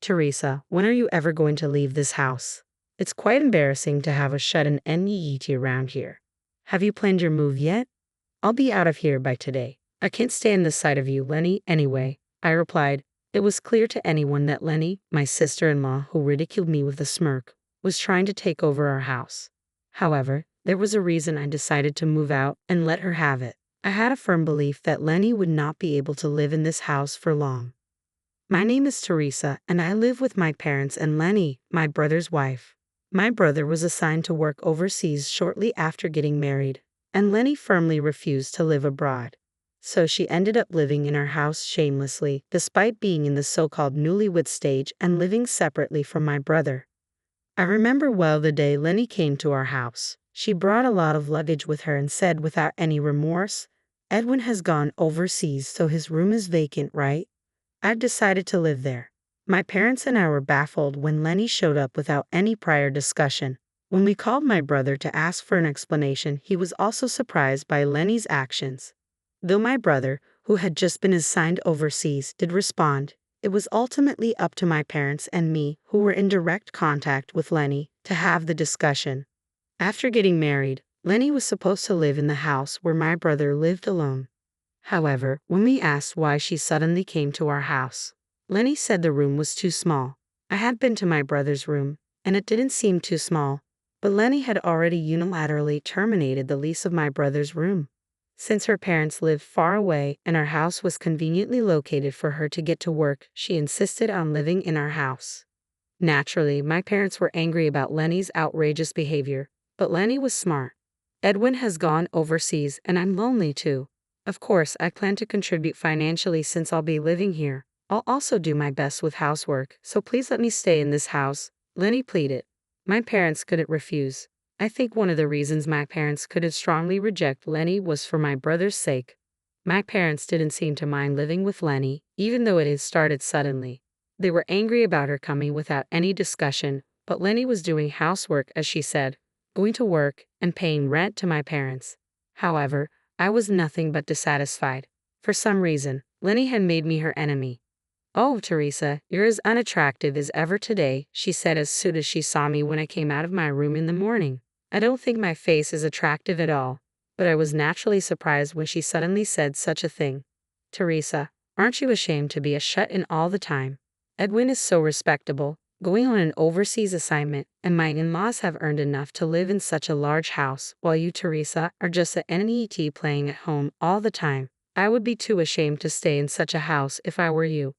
Teresa, when are you ever going to leave this house? It's quite embarrassing to have a shut an NEET around here. Have you planned your move yet? I'll be out of here by today. I can't stand the sight of you, Lenny, anyway, I replied. It was clear to anyone that Lenny, my sister-in-law who ridiculed me with a smirk, was trying to take over our house. However, there was a reason I decided to move out and let her have it. I had a firm belief that Lenny would not be able to live in this house for long. My name is Teresa, and I live with my parents and Lenny, my brother's wife. My brother was assigned to work overseas shortly after getting married, and Lenny firmly refused to live abroad. So she ended up living in our house shamelessly, despite being in the so-called newlywed stage and living separately from my brother. I remember well the day Lenny came to our house. She brought a lot of luggage with her and said without any remorse, "Edwin has gone overseas, so his room is vacant, right? I've decided to live there." My parents and I were baffled when Lenny showed up without any prior discussion. When we called my brother to ask for an explanation, he was also surprised by Lenny's actions. Though my brother, who had just been assigned overseas, did respond, it was ultimately up to my parents and me, who were in direct contact with Lenny, to have the discussion. After getting married, Lenny was supposed to live in the house where my brother lived alone. However, when we asked why she suddenly came to our house, Lenny said the room was too small. I had been to my brother's room, and it didn't seem too small, but Lenny had already unilaterally terminated the lease of my brother's room. Since her parents lived far away and our house was conveniently located for her to get to work, she insisted on living in our house. Naturally, my parents were angry about Lenny's outrageous behavior, but Lenny was smart. Edwin has gone overseas, and I'm lonely too. Of course, I plan to contribute financially since I'll be living here. I'll also do my best with housework, so please let me stay in this house, Lenny pleaded. My parents couldn't refuse. I think one of the reasons my parents couldn't strongly reject Lenny was for my brother's sake. My parents didn't seem to mind living with Lenny, even though it had started suddenly. They were angry about her coming without any discussion, but Lenny was doing housework, as she said, going to work, and paying rent to my parents. However, I was nothing but dissatisfied. For some reason, Lenny had made me her enemy. "Oh, Teresa, you're as unattractive as ever today," she said as soon as she saw me when I came out of my room in the morning. I don't think my face is attractive at all, but I was naturally surprised when she suddenly said such a thing. "Teresa, aren't you ashamed to be a shut-in all the time? Edwin is so respectable, going on an overseas assignment, and my in-laws have earned enough to live in such a large house, while you, Teresa, are just a NEET playing at home all the time. I would be too ashamed to stay in such a house if I were you."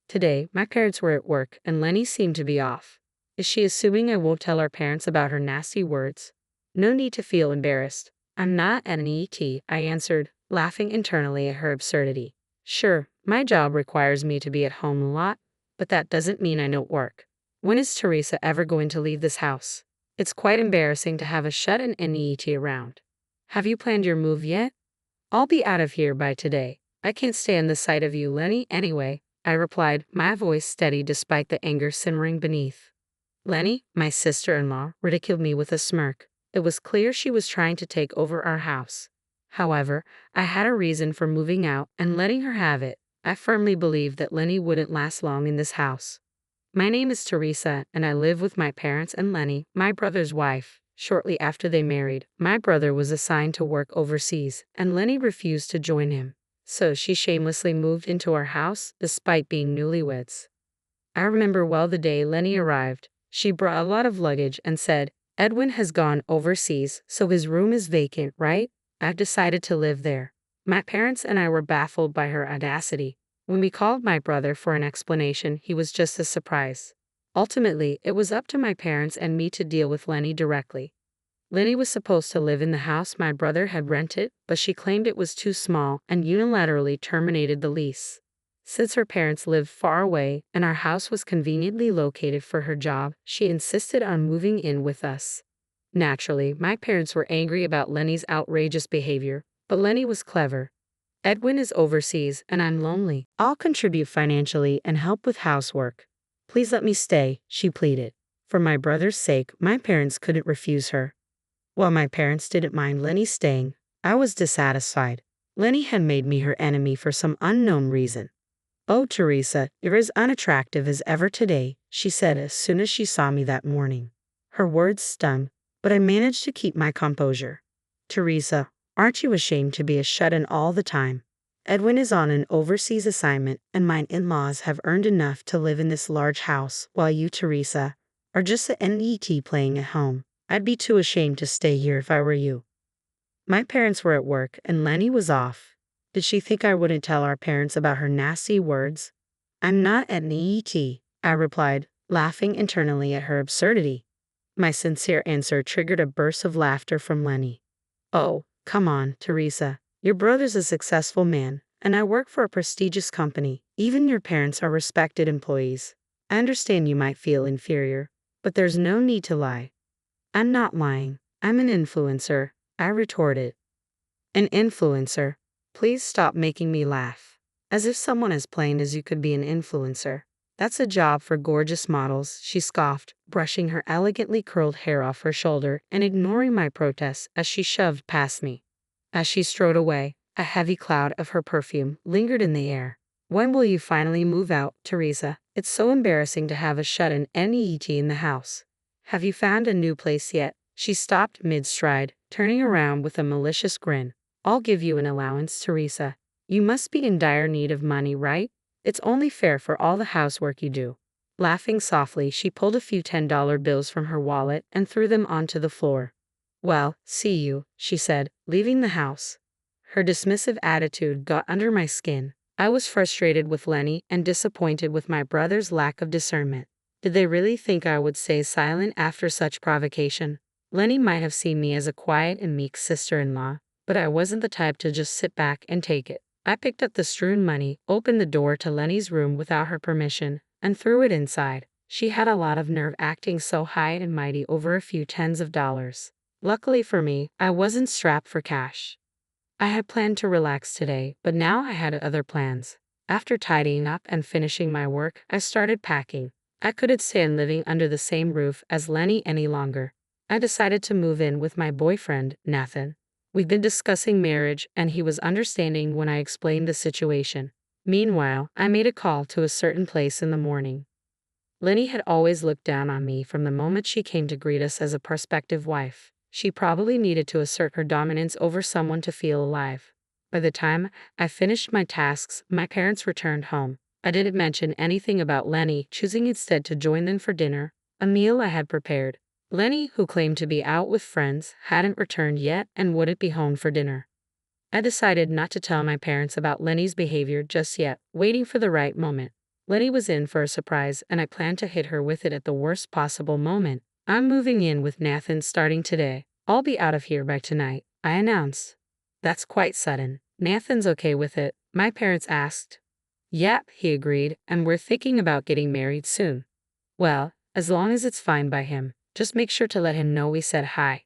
Today, my parents were at work, and Lenny seemed to be off. Is she assuming I won't tell our parents about her nasty words? No need to feel embarrassed. I'm not an NEET, I answered, laughing internally at her absurdity. Sure, my job requires me to be at home a lot, but that doesn't mean I don't work. When is Teresa ever going to leave this house? It's quite embarrassing to have a shut-in NEET around. Have you planned your move yet? I'll be out of here by today. I can't stand the sight of you, Lenny, anyway, I replied, my voice steady despite the anger simmering beneath. Lenny, my sister-in-law, ridiculed me with a smirk. It was clear she was trying to take over our house. However, I had a reason for moving out and letting her have it. I firmly believed that Lenny wouldn't last long in this house. My name is Teresa, and I live with my parents and Lenny, my brother's wife. Shortly after they married, my brother was assigned to work overseas, and Lenny refused to join him. So she shamelessly moved into our house, despite being newlyweds. I remember well the day Lenny arrived. She brought a lot of luggage and said, "Edwin has gone overseas, so his room is vacant, right? I've decided to live there." My parents and I were baffled by her audacity. When we called my brother for an explanation, he was just as surprised. Ultimately, it was up to my parents and me to deal with Lenny directly. Lenny was supposed to live in the house my brother had rented, but she claimed it was too small and unilaterally terminated the lease. Since her parents lived far away and our house was conveniently located for her job, she insisted on moving in with us. Naturally, my parents were angry about Lenny's outrageous behavior, but Lenny was clever. "Edwin is overseas and I'm lonely. I'll contribute financially and help with housework. Please let me stay," she pleaded. For my brother's sake, my parents couldn't refuse her. While my parents didn't mind Lenny staying, I was dissatisfied. Lenny had made me her enemy for some unknown reason. "Oh, Teresa, you're as unattractive as ever today," she said as soon as she saw me that morning. Her words stung, but I managed to keep my composure. "Teresa, aren't you ashamed to be a shut-in all the time? Edwin is on an overseas assignment, and my in-laws have earned enough to live in this large house, while you, Teresa, are just a NET playing at home. I'd be too ashamed to stay here if I were you." My parents were at work, and Lenny was off. Did she think I wouldn't tell our parents about her nasty words? "I'm not at NEET," I replied, laughing internally at her absurdity. My sincere answer triggered a burst of laughter from Lenny. "Oh, come on, Teresa. Your brother's a successful man, and I work for a prestigious company. Even your parents are respected employees. I understand you might feel inferior, but there's no need to lie." "I'm not lying. I'm an influencer," I retorted. "An influencer? Please stop making me laugh. As if someone as plain as you could be an influencer. That's a job for gorgeous models," she scoffed, brushing her elegantly curled hair off her shoulder and ignoring my protests as she shoved past me. As she strode away, a heavy cloud of her perfume lingered in the air. "When will you finally move out, Teresa? It's so embarrassing to have a shut-in NEET in the house. Have you found a new place yet?" She stopped mid-stride, turning around with a malicious grin. "I'll give you an allowance, Teresa. You must be in dire need of money, right? It's only fair for all the housework you do." Laughing softly, she pulled a few $10 bills from her wallet and threw them onto the floor. "Well, see you," she said, leaving the house. Her dismissive attitude got under my skin. I was frustrated with Lenny and disappointed with my brother's lack of discernment. Did they really think I would stay silent after such provocation? Lenny might have seen me as a quiet and meek sister-in-law, but I wasn't the type to just sit back and take it. I picked up the strewn money, opened the door to Lenny's room without her permission, and threw it inside. She had a lot of nerve acting so high and mighty over a few tens of dollars. Luckily for me, I wasn't strapped for cash. I had planned to relax today, but now I had other plans. After tidying up and finishing my work, I started packing. I couldn't stand living under the same roof as Lenny any longer. I decided to move in with my boyfriend, Nathan. We'd been discussing marriage, and he was understanding when I explained the situation. Meanwhile, I made a call to a certain place in the morning. Lenny had always looked down on me from the moment she came to greet us as a prospective wife. She probably needed to assert her dominance over someone to feel alive. By the time I finished my tasks, my parents returned home. I didn't mention anything about Lenny choosing instead to join them for dinner, a meal I had prepared. Lenny, who claimed to be out with friends, hadn't returned yet and wouldn't be home for dinner. I decided not to tell my parents about Lenny's behavior just yet, waiting for the right moment. Lenny was in for a surprise, and I planned to hit her with it at the worst possible moment. "I'm moving in with Nathan starting today. I'll be out of here by tonight," I announced. "That's quite sudden. Nathan's okay with it?" my parents asked. "Yep," he agreed, "and we're thinking about getting married soon." "Well, as long as it's fine by him. Just make sure to let him know we said hi."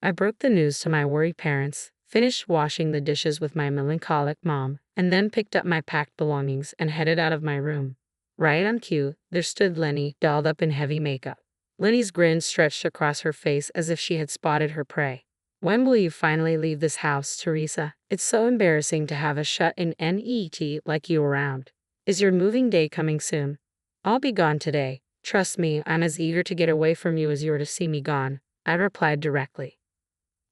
I broke the news to my worried parents, finished washing the dishes with my melancholic mom, and then picked up my packed belongings and headed out of my room. Right on cue, there stood Lenny, dolled up in heavy makeup. Lenny's grin stretched across her face as if she had spotted her prey. "When will you finally leave this house, Teresa? It's so embarrassing to have a shut-in NET like you around. Is your moving day coming soon?" "I'll be gone today. Trust me, I'm as eager to get away from you as you are to see me gone," I replied directly.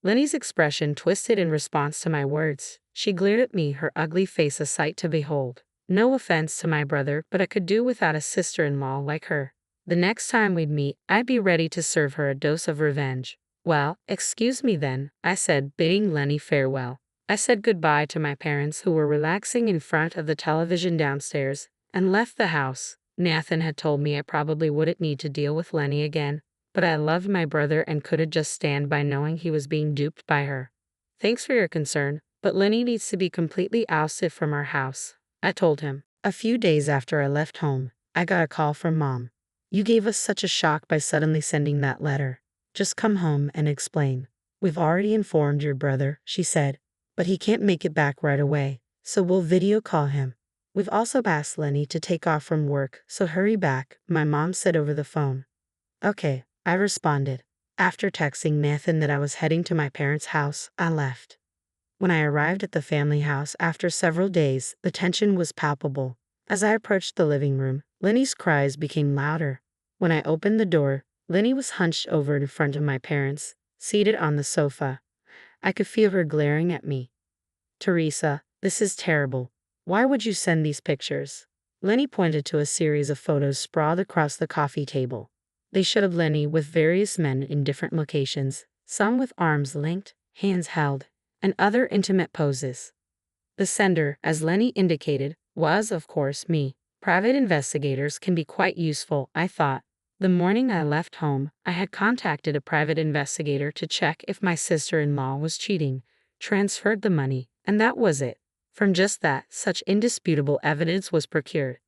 Lenny's expression twisted in response to my words. She glared at me, her ugly face a sight to behold. No offense to my brother, but I could do without a sister-in-law like her. The next time we'd meet, I'd be ready to serve her a dose of revenge. "Well, excuse me then," I said, bidding Lenny farewell. I said goodbye to my parents, who were relaxing in front of the television downstairs, and left the house. Nathan had told me I probably wouldn't need to deal with Lenny again, but I loved my brother and couldn't just stand by knowing he was being duped by her. "Thanks for your concern, but Lenny needs to be completely ousted from our house," I told him. A few days after I left home, I got a call from Mom. "You gave us such a shock by suddenly sending that letter. Just come home and explain. We've already informed your brother," she said, "but he can't make it back right away, so we'll video call him. We've also asked Lenny to take off from work, so hurry back," my mom said over the phone. "Okay," I responded. After texting Nathan that I was heading to my parents' house, I left. When I arrived at the family house after several days, the tension was palpable. As I approached the living room, Lenny's cries became louder. When I opened the door, Lenny was hunched over in front of my parents, seated on the sofa. I could feel her glaring at me. Teresa, this is terrible. Why would you send these pictures? Lenny pointed to a series of photos sprawled across the coffee table. They showed Lenny with various men in different locations, some with arms linked, hands held, and other intimate poses. The sender, as Lenny indicated, was, of course, me. Private investigators can be quite useful, I thought. The morning I left home, I had contacted a private investigator to check if my sister-in-law was cheating, transferred the money, and that was it. From just that, such indisputable evidence was procured.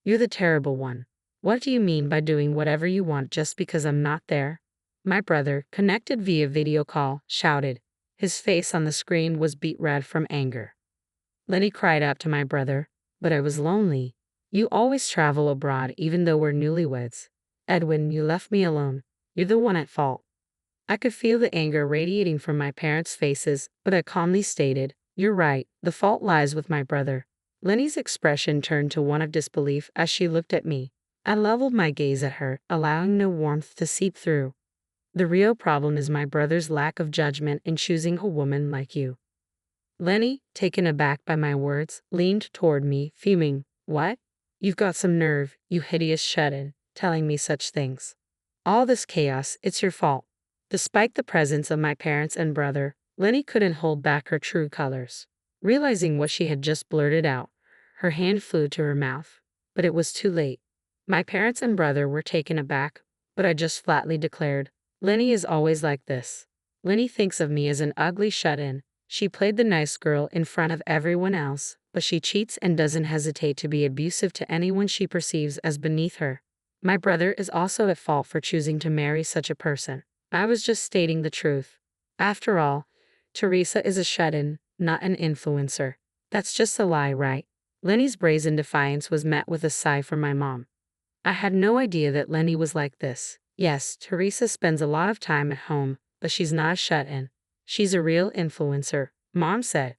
You're the terrible one. What do you mean by doing whatever you want just because I'm not there? My brother, connected via video call, shouted. His face on the screen was beet red from anger. Lenny cried out to my brother, but I was lonely. You always travel abroad even though we're newlyweds. Edwin, you left me alone. You're the one at fault. I could feel the anger radiating from my parents' faces, but I calmly stated, you're right, the fault lies with my brother. Lenny's expression turned to one of disbelief as she looked at me. I leveled my gaze at her, allowing no warmth to seep through. The real problem is my brother's lack of judgment in choosing a woman like you. Lenny, taken aback by my words, leaned toward me, fuming. What? You've got some nerve, you hideous shut-in, telling me such things. All this chaos, it's your fault. Despite the presence of my parents and brother, Lenny couldn't hold back her true colors. Realizing what she had just blurted out, her hand flew to her mouth. But it was too late. My parents and brother were taken aback, but I just flatly declared, Lenny is always like this. Lenny thinks of me as an ugly shut-in. She played the nice girl in front of everyone else, but she cheats and doesn't hesitate to be abusive to anyone she perceives as beneath her. My brother is also at fault for choosing to marry such a person. I was just stating the truth. After all, Teresa is a shut-in, not an influencer. That's just a lie, right? Lenny's brazen defiance was met with a sigh from my mom. I had no idea that Lenny was like this. Yes, Teresa spends a lot of time at home, but she's not a shut-in. She's a real influencer, Mom said.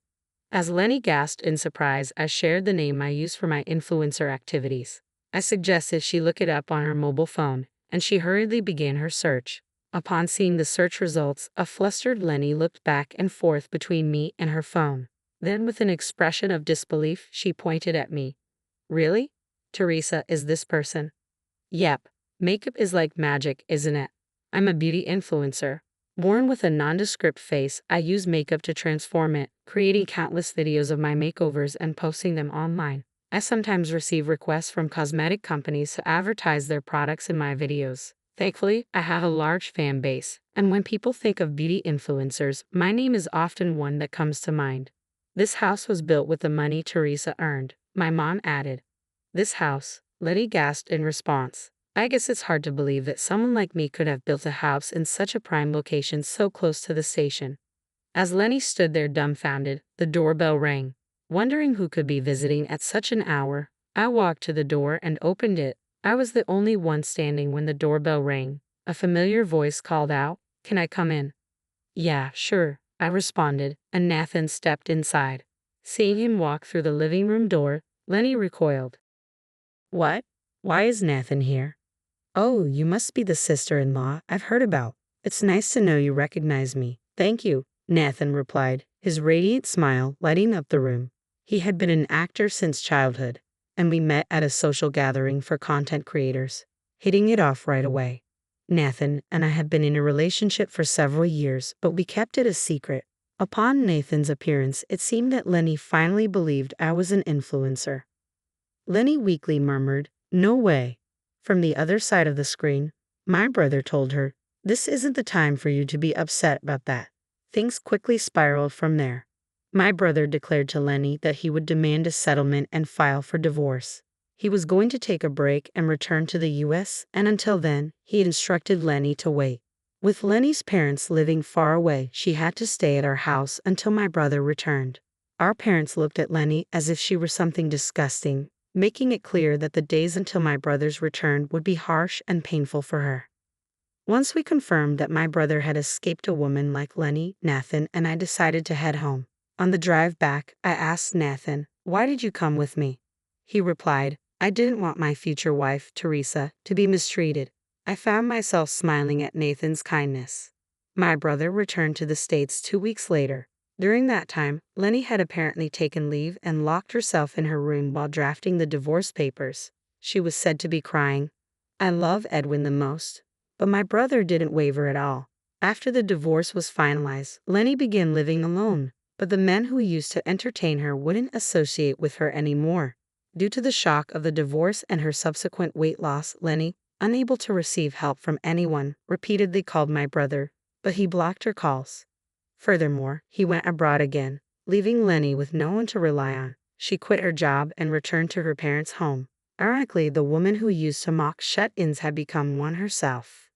As Lenny gasped in surprise, I shared the name I use for my influencer activities. I suggested she look it up on her mobile phone, and she hurriedly began her search. Upon seeing the search results, a flustered Lenny looked back and forth between me and her phone. Then, with an expression of disbelief, she pointed at me. Really? Teresa is this person? Yep. Makeup is like magic, isn't it? I'm a beauty influencer. Born with a nondescript face, I use makeup to transform it, creating countless videos of my makeovers and posting them online. I sometimes receive requests from cosmetic companies to advertise their products in my videos. Thankfully, I have a large fan base, and when people think of beauty influencers, my name is often one that comes to mind. This house was built with the money Teresa earned, my mom added. This house, Lenny gasped in response. I guess it's hard to believe that someone like me could have built a house in such a prime location so close to the station. As Lenny stood there dumbfounded, the doorbell rang. Wondering who could be visiting at such an hour, I walked to the door and opened it. I was the only one standing when the doorbell rang. A familiar voice called out, "Can I come in?" "Yeah, sure," I responded, and Nathan stepped inside. Seeing him walk through the living room door, Lenny recoiled. "What? Why is Nathan here?" "Oh, you must be the sister-in-law I've heard about. It's nice to know you recognize me." "Thank you," Nathan replied, his radiant smile lighting up the room. He had been an actor since childhood, and we met at a social gathering for content creators, hitting it off right away. Nathan and I had been in a relationship for several years, but we kept it a secret. Upon Nathan's appearance, it seemed that Lenny finally believed I was an influencer. Lenny weakly murmured, "No way." From the other side of the screen, my brother told her, "This isn't the time for you to be upset about that." Things quickly spiraled from there. My brother declared to Lenny that he would demand a settlement and file for divorce. He was going to take a break and return to the U.S., and until then, he instructed Lenny to wait. With Lenny's parents living far away, she had to stay at our house until my brother returned. Our parents looked at Lenny as if she were something disgusting, making it clear that the days until my brother's return would be harsh and painful for her. Once we confirmed that my brother had escaped a woman like Lenny, Nathan and I decided to head home. On the drive back, I asked Nathan, "Why did you come with me?" He replied, I didn't want my future wife, Teresa, to be mistreated. I found myself smiling at Nathan's kindness. My brother returned to the States 2 weeks later. During that time, Lenny had apparently taken leave and locked herself in her room while drafting the divorce papers. She was said to be crying. I love Edwin the most. But my brother didn't waver at all. After the divorce was finalized, Lenny began living alone, but the men who used to entertain her wouldn't associate with her anymore. Due to the shock of the divorce and her subsequent weight loss, Lenny, unable to receive help from anyone, repeatedly called my brother, but he blocked her calls. Furthermore, he went abroad again, leaving Lenny with no one to rely on. She quit her job and returned to her parents' home. Ironically, the woman who used to mock shut-ins had become one herself.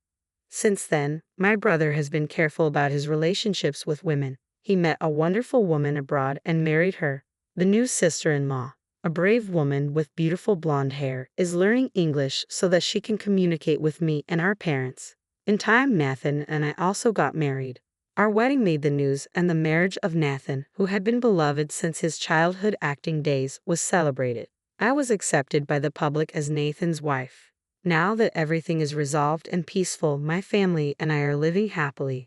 Since then, my brother has been careful about his relationships with women. He met a wonderful woman abroad and married her. The new sister-in-law, a brave woman with beautiful blonde hair, is learning English so that she can communicate with me and our parents. In time, Nathan and I also got married. Our wedding made the news, and the marriage of Nathan, who had been beloved since his childhood acting days, was celebrated. I was accepted by the public as Nathan's wife. Now that everything is resolved and peaceful, my family and I are living happily.